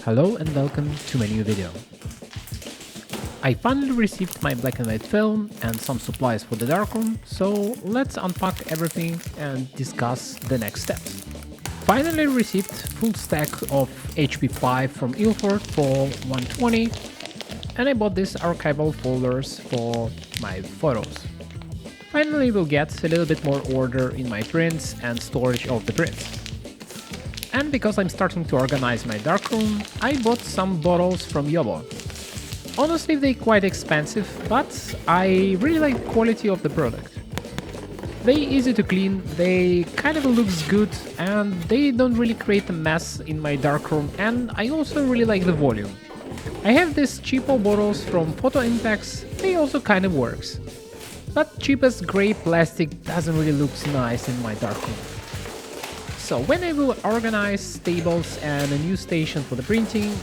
Hello and welcome to my new video. I finally received my black and white film and some supplies for the darkroom, so let's unpack everything and discuss the next steps. Finally received full stack of HP5 from Ilford for 120, and I bought these archival folders for my photos. Finally we'll get a little bit more order in my prints and storage of the prints. And because I'm starting to organize my darkroom, I bought some bottles from Yobo. Honestly, they're quite expensive, but I really like the quality of the product. They're easy to clean, they kind of looks good, and they don't really create a mess in my darkroom, and I also really like the volume. I have these cheapo bottles from Photo Impacts, they also kind of works. But cheapest grey plastic doesn't really look nice in my darkroom. So when I will organize tables and a new station for the printing,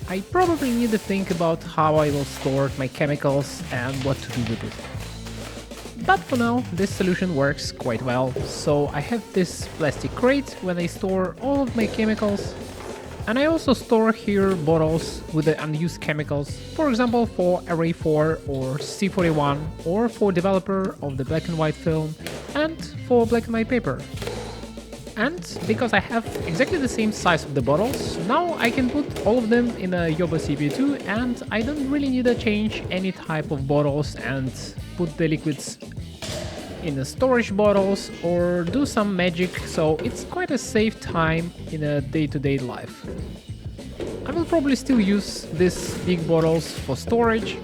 I probably need to think about how I will store my chemicals and what to do with it. But for now, this solution works quite well, so I have this plastic crate when I store all of my chemicals, and I also store here bottles with the unused chemicals, for example for Array 4 or C41, or for developer of the black and white film, and for black and white paper. And because I have exactly the same size of the bottles, now I can put all of them in a Yobo CPU2 and I don't really need to change any type of bottles and put the liquids in the storage bottles or do some magic, so it's quite a safe time in a day-to-day life. I will probably still use these big bottles for storage,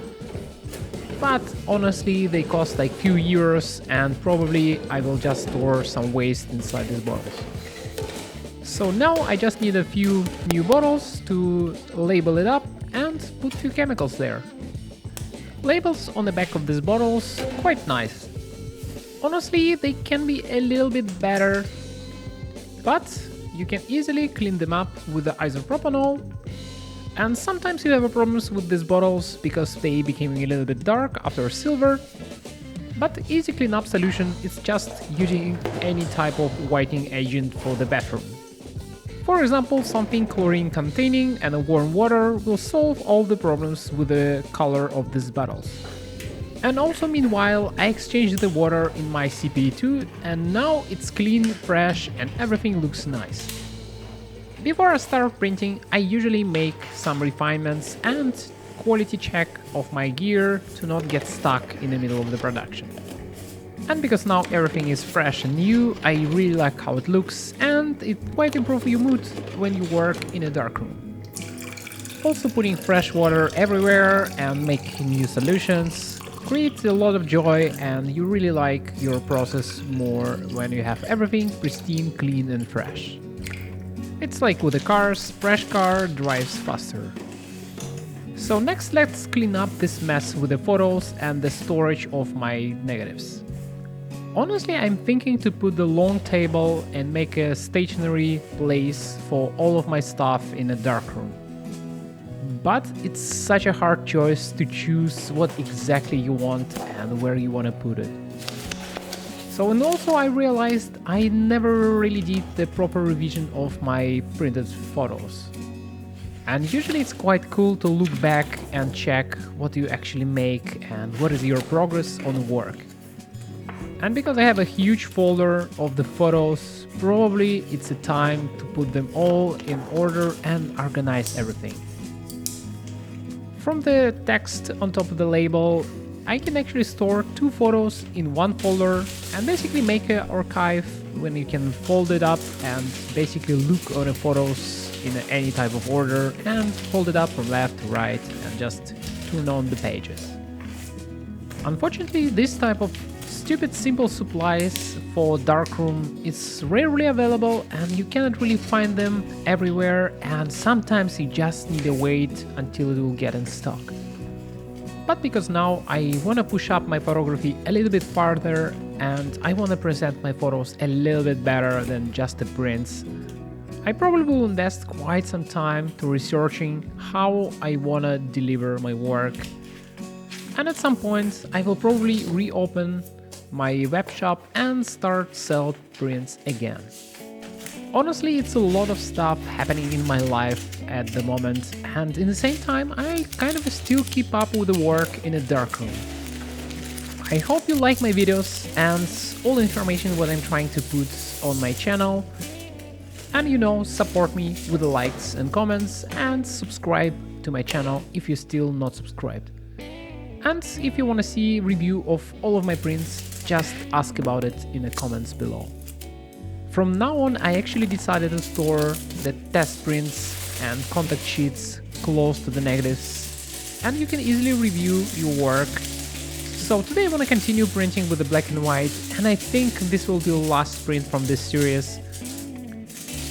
but honestly they cost like few euros and probably I will just store some waste inside these bottles. So now I just need a few new bottles to label it up and put few chemicals there. Labels on the back of these bottles, quite nice. Honestly they can be a little bit better, but you can easily clean them up with the isopropanol. And sometimes you have problems with these bottles because they became a little bit dark after silver, but easy cleanup solution is just using any type of whitening agent for the bathroom. For example, something chlorine containing and a warm water will solve all the problems with the color of these bottles. And also meanwhile I exchanged the water in my CP2 and now it's clean, fresh and everything looks nice. Before I start printing, I usually make some refinements and quality check of my gear to not get stuck in the middle of the production. And because now everything is fresh and new, I really like how it looks and it quite improves your mood when you work in a darkroom. Also putting fresh water everywhere and making new solutions creates a lot of joy and you really like your process more when you have everything pristine, clean and fresh. It's like with the cars, fresh car drives faster. So next let's clean up this mess with the photos and the storage of my negatives. Honestly I'm thinking to put the long table and make a stationary place for all of my stuff in a darkroom. But it's such a hard choice to choose what exactly you want and where you want to put it. So, and also I realized I never really did the proper revision of my printed photos. And usually it's quite cool to look back and check what you actually make and what is your progress on work. And because I have a huge folder of the photos, probably it's a time to put them all in order and organize everything. From the text on top of the label, I can actually store two photos in one folder and basically make an archive when you can fold it up and basically look at the photos in any type of order and fold it up from left to right and just turn on the pages. Unfortunately, this type of stupid simple supplies for darkroom is rarely available and you cannot really find them everywhere and sometimes you just need to wait until it will get in stock. But because now I want to push up my photography a little bit farther and I want to present my photos a little bit better than just the prints, I probably will invest quite some time to researching how I want to deliver my work. And at some point I will probably reopen my web shop and start sell prints again. Honestly, it's a lot of stuff happening in my life at the moment, and in the same time, I kind of still keep up with the work in a darkroom. I hope you like my videos and all the information what I'm trying to put on my channel. And support me with the likes and comments and subscribe to my channel if you're still not subscribed. And if you want to see review of all of my prints, just ask about it in the comments below. From now on, I actually decided to store the test prints and contact sheets close to the negatives, and you can easily review your work. So today I want to continue printing with the black and white, and I think this will be the last print from this series.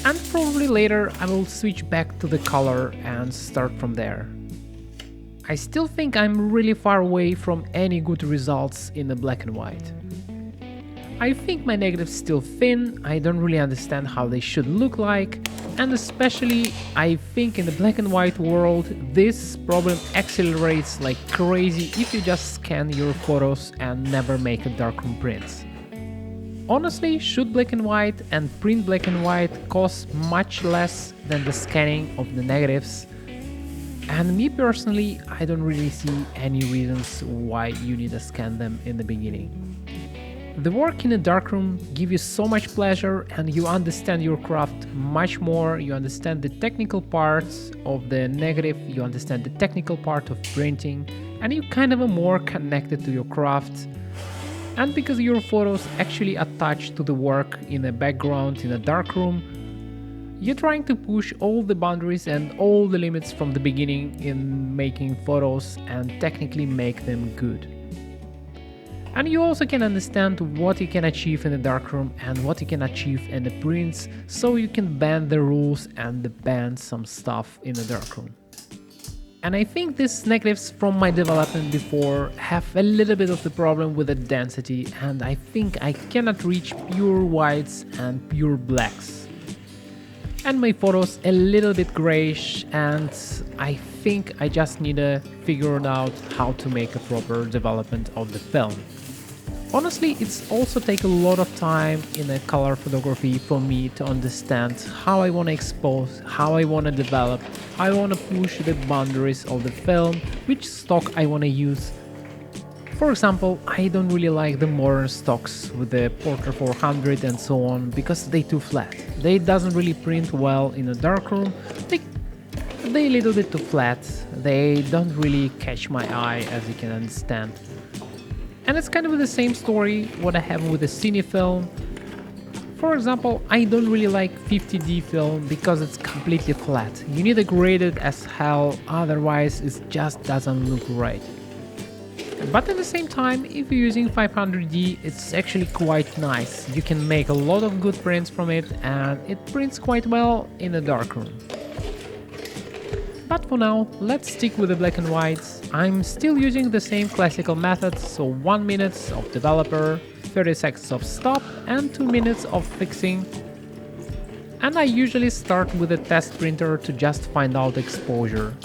And probably later I will switch back to the color and start from there. I still think I'm really far away from any good results in the black and white. I think my negatives still thin, I don't really understand how they should look like, and especially I think in the black and white world this problem accelerates like crazy if you just scan your photos and never make a darkroom print. Honestly, shoot black and white and print black and white costs much less than the scanning of the negatives, and me personally, I don't really see any reasons why you need to scan them in the beginning. The work in a darkroom gives you so much pleasure and you understand your craft much more, you understand the technical parts of the negative, you understand the technical part of printing, and you kind of are more connected to your craft. And because your photos actually attach to the work in a background in a darkroom, you're trying to push all the boundaries and all the limits from the beginning in making photos and technically make them good. And you also can understand what you can achieve in the darkroom and what you can achieve in the prints, so you can bend the rules and bend some stuff in the darkroom. And I think these negatives from my development before have a little bit of the problem with the density, and I think I cannot reach pure whites and pure blacks. And my photos a little bit grayish, and I think I just need to figure out how to make a proper development of the film. Honestly, it's also take a lot of time in a color photography for me to understand how I want to expose, how I want to develop, how I want to push the boundaries of the film, which stock I want to use. For example, I don't really like the modern stocks with the Portra 400 and so on because they too flat. They doesn't really print well in a darkroom. They a little bit too flat. They don't really catch my eye, as you can understand. And it's kind of the same story what I have with the cine film. For example, I don't really like 50D film because it's completely flat. You need to grade it as hell, otherwise it just doesn't look right. But at the same time, if you're using 500D, it's actually quite nice. You can make a lot of good prints from it, and it prints quite well in a darkroom. But for now, let's stick with the black and whites. I'm still using the same classical methods, so 1 minute of developer, 30 seconds of stop and 2 minutes of fixing. And I usually start with a test printer to just find out exposure.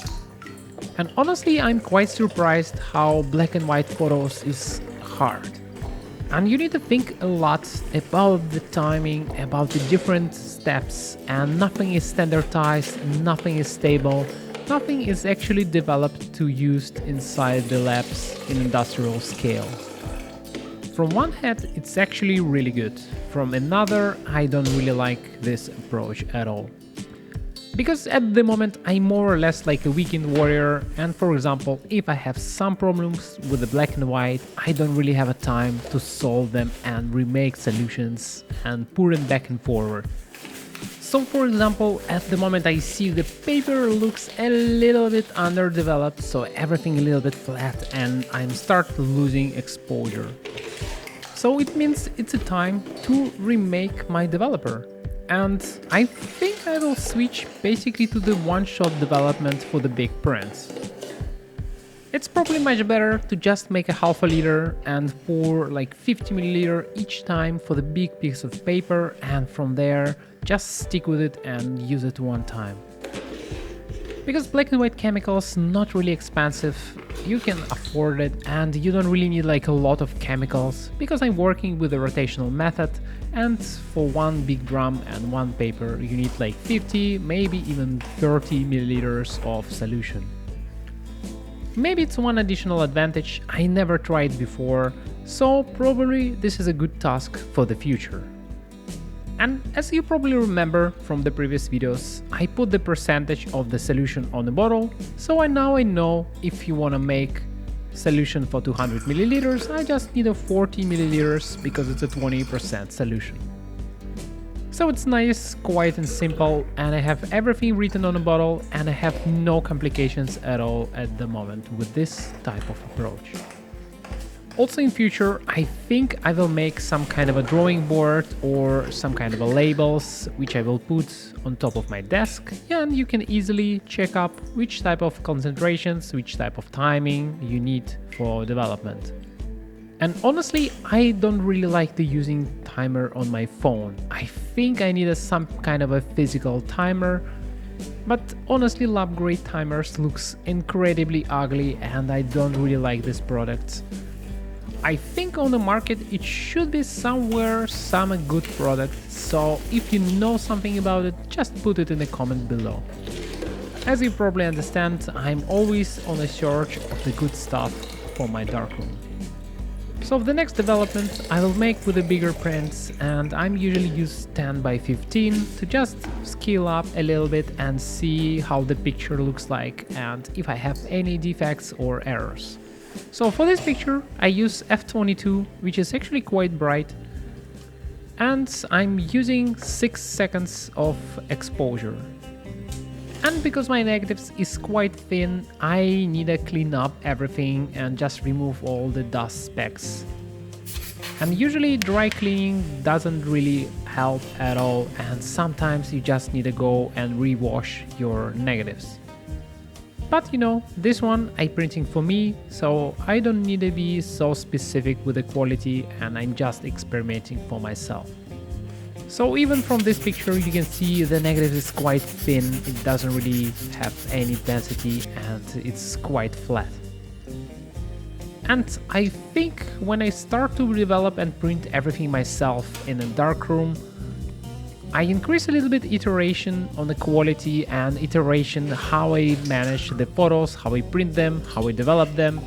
And honestly, I'm quite surprised how black and white photos is hard. And you need to think a lot about the timing, about the different steps, and nothing is standardized, nothing is stable. Nothing is actually developed to used inside the labs in industrial scale. From one hand, it's actually really good. From another, I don't really like this approach at all. Because at the moment, I'm more or less like a weekend warrior, and for example, if I have some problems with the black and white, I don't really have a time to solve them and remake solutions and put it back and forward. So for example, at the moment I see the paper looks a little bit underdeveloped, so everything a little bit flat, and I'm start losing exposure. So it means it's a time to remake my developer. And I think I will switch basically to the one-shot development for the big prints. It's probably much better to just make a half a liter and pour like 50 milliliter each time for the big piece of paper, and from there just stick with it and use it one time. Because black and white chemicals not really expensive, you can afford it and you don't really need like a lot of chemicals, because I'm working with a rotational method And for one big drum and one paper you need like 50, maybe even 30 milliliters of solution. Maybe it's one additional advantage I never tried before, so probably this is a good task for the future. And as you probably remember from the previous videos, I put the percentage of the solution on the bottle, so now I know if you want to make solution for 200 milliliters, I just need a 40 milliliters because it's a 20% solution. So it's nice, quiet and simple, and I have everything written on the bottle and I have no complications at all at the moment with this type of approach. Also in future, I think I will make some kind of a drawing board or some kind of a labels which I will put on top of my desk, and you can easily check up which type of concentrations, which type of timing you need for development. And honestly, I don't really like the using timer on my phone. I think I need some kind of a physical timer, but honestly lab grade timers looks incredibly ugly and I don't really like this product. I think on the market it should be somewhere some good product, so if you know something about it, just put it in the comment below. As you probably understand, I'm always on the search of the good stuff for my darkroom. So the next development I will make with the bigger prints, and I'm usually use 10 by 15 to just scale up a little bit and see how the picture looks like and if I have any defects or errors. So for this picture I use f22, which is actually quite bright, and I'm using 6 seconds of exposure. And because my negatives is quite thin, I need to clean up everything and just remove all the dust specks. And usually dry cleaning doesn't really help at all, and sometimes you just need to go and rewash your negatives. But you know, this one I'm printing for me, so I don't need to be so specific with the quality, and I'm just experimenting for myself. So even from this picture you can see the negative is quite thin, it doesn't really have any density and it's quite flat. And I think when I start to develop and print everything myself in a darkroom, I increase a little bit iteration on the quality and iteration how I manage the photos, how I print them, how I develop them.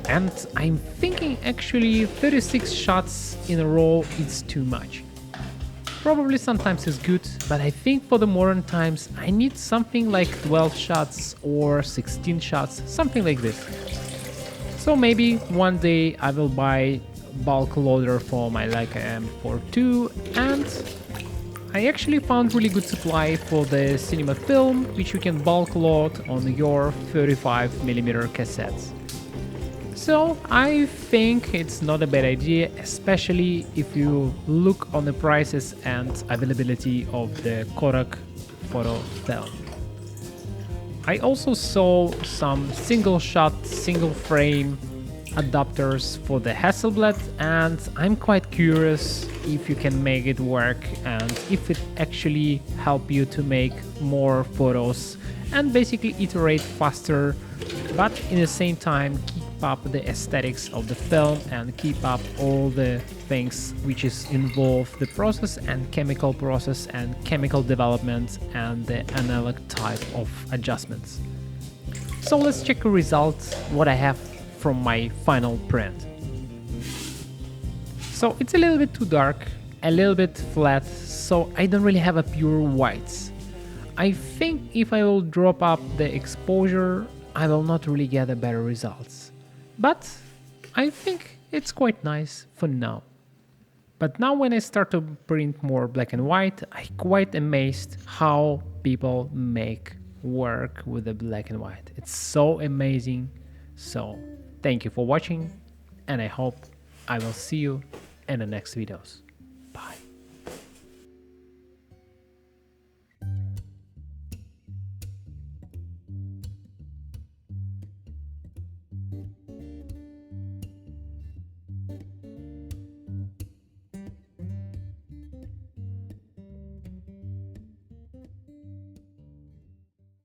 And I'm thinking actually 36 shots in a row is too much. Probably sometimes it's good, but I think for the modern times I need something like 12 shots or 16 shots, something like this. So maybe one day I will buy bulk loader for my Leica M42, and I actually found really good supply for the cinema film, which you can bulk load on your 35mm cassettes. So I think it's not a bad idea, especially if you look on the prices and availability of the Kodak photo film. I also saw some single shot, single frame adapters for the Hasselblad, and I'm quite curious if you can make it work and if it actually help you to make more photos and basically iterate faster, but in the same time keep up the aesthetics of the film and keep up all the things which is involve the process and chemical process and chemical development and the analog type of adjustments. So let's check the results, what I have from my final print. So it's a little bit too dark, a little bit flat, so I don't really have a pure whites. I think if I will drop up the exposure, I will not really get a better results. But I think it's quite nice for now. But now when I start to print more black and white, I'm quite amazed how people make work with the black and white. It's so amazing. So thank you for watching, and I hope I will see you in the next videos.